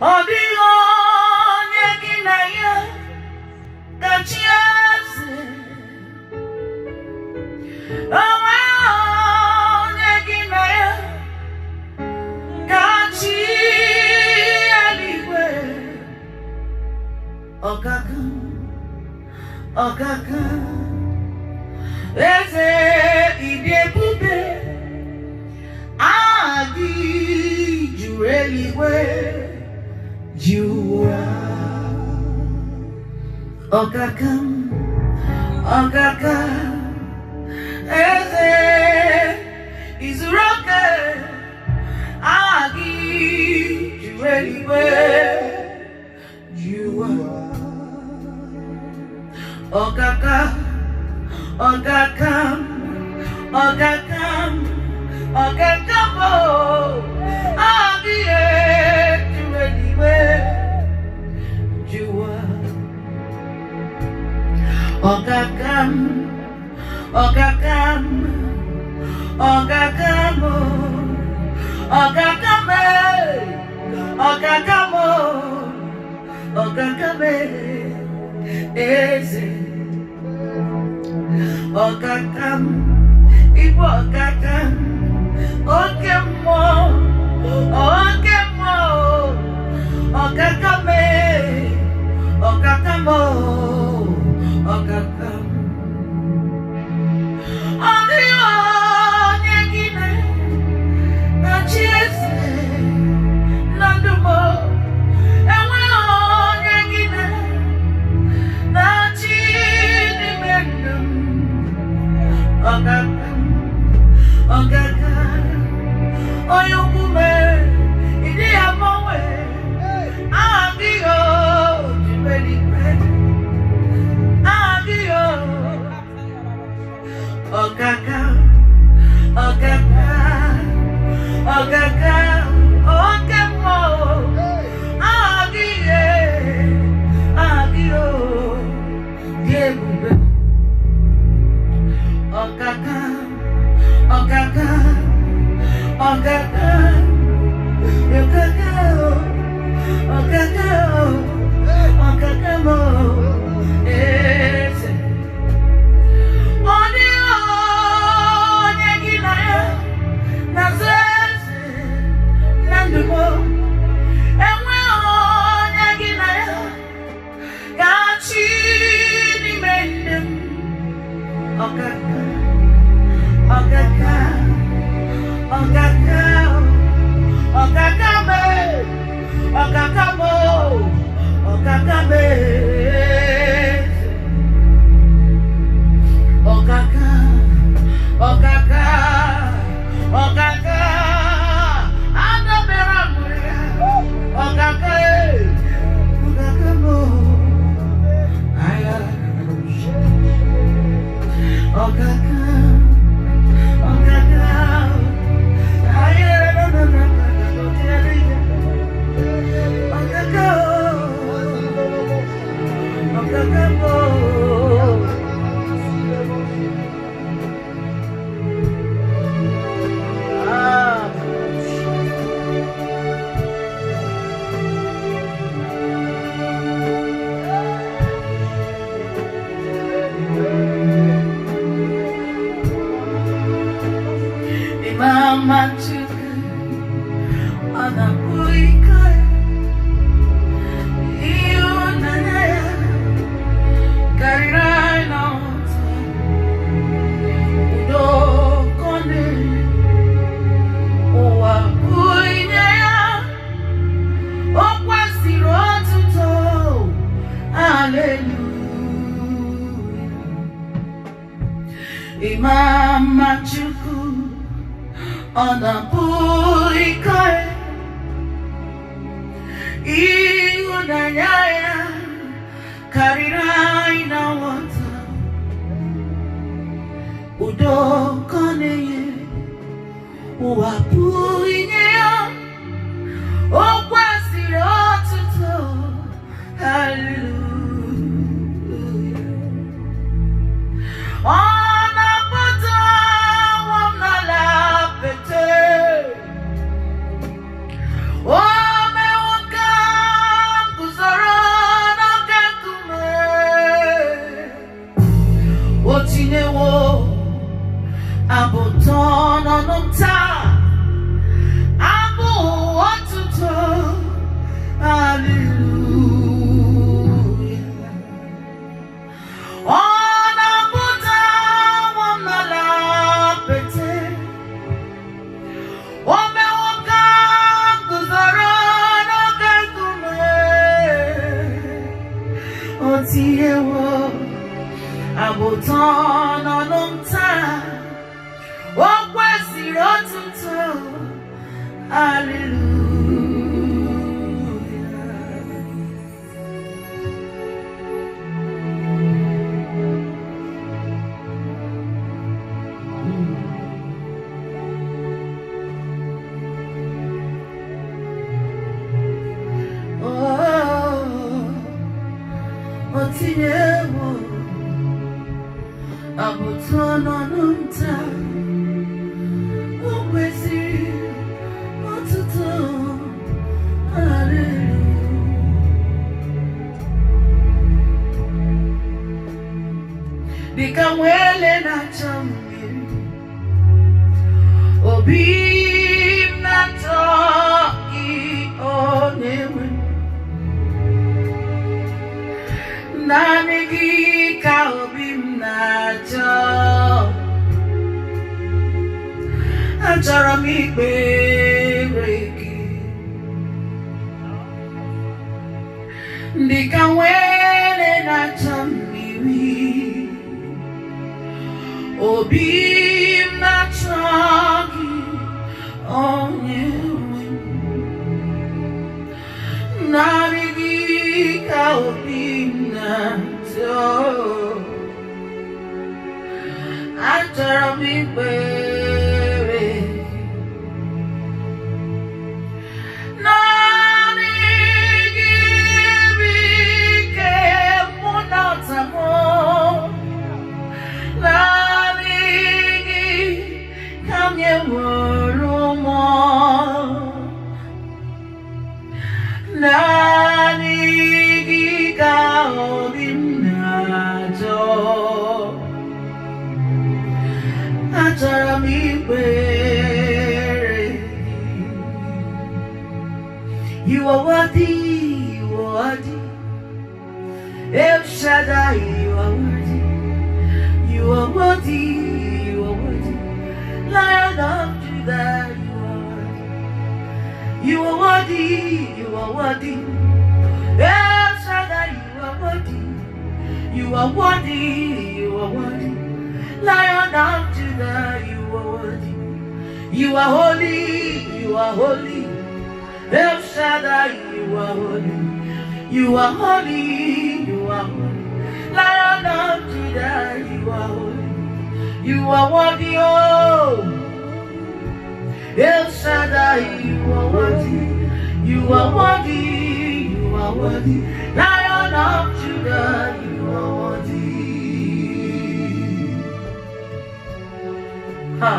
Odigo nyeginaya kachiaze. Awa nyeginaya kachialiwe. Okaka eze idebube adi jueliwe jua. Okaka eze izuroke adi jueliwe jua. Okaka oh, agie jueliwe jua. Okakam eze okakam ibo okakam okemo okakam Adio nyegine na chiese nandumo ewe nyegine na chini mendum okakam oyukume idi amowe adio jibelipe adio okaka okemo adio diebube okaka ese odio nyeginaya nazeze nandumo enwe nyeginaya gachi ni mendem okaka Mama chuku anapuika iunanaya karirai nota udokone uwapuinyaya okwasiro tuto hallelujah. Mama chuku anapuika iunanyaya karirai na wata udokoneye uwapuinyea okwasiri otuto hallelujah. Oh, me Abụtọ nọ n'ụta, o kwesịrị otuto. Hallelujah. Otinyewo abụtọ nọ n'ụta, o kwesịrị otuto. Dịka nwele na-achọ mmiri, obi m na-achọ gị, Onyenwe m. Naanị gị ka obi m na-achọ. Achọrọ m ikpere gị dịka nwele na-achọ mmiri, obi m na-achọ gị, Onyenwe m. Naanị gị ka obi m na-achọ. Achọrọ m ikpere gị. Naanị gị bụ ike mụ na ọta m. Naanị gị ka m nyeworo ụmụ. Naanị gị ka obi m na-achọ. Achọrọ m ikpere gị. You are worthy, you are worthy. El Shaddai, you are worthy. You are worthy, you are worthy. Lion of Judah, you are worthy. You are worthy, you are worthy. El Shaddai, you are worthy. You are worthy, you are worthy. Lion of Judah, you are worthy. You are holy, you are holy. El Shaddai, you are holy. You are holy, you are holy. Lion of Judah, you are holy. You are worthy, oh. El Shaddai, you are worthy. You are worthy, you are worthy. Lion of Judah, you are worthy. Ha.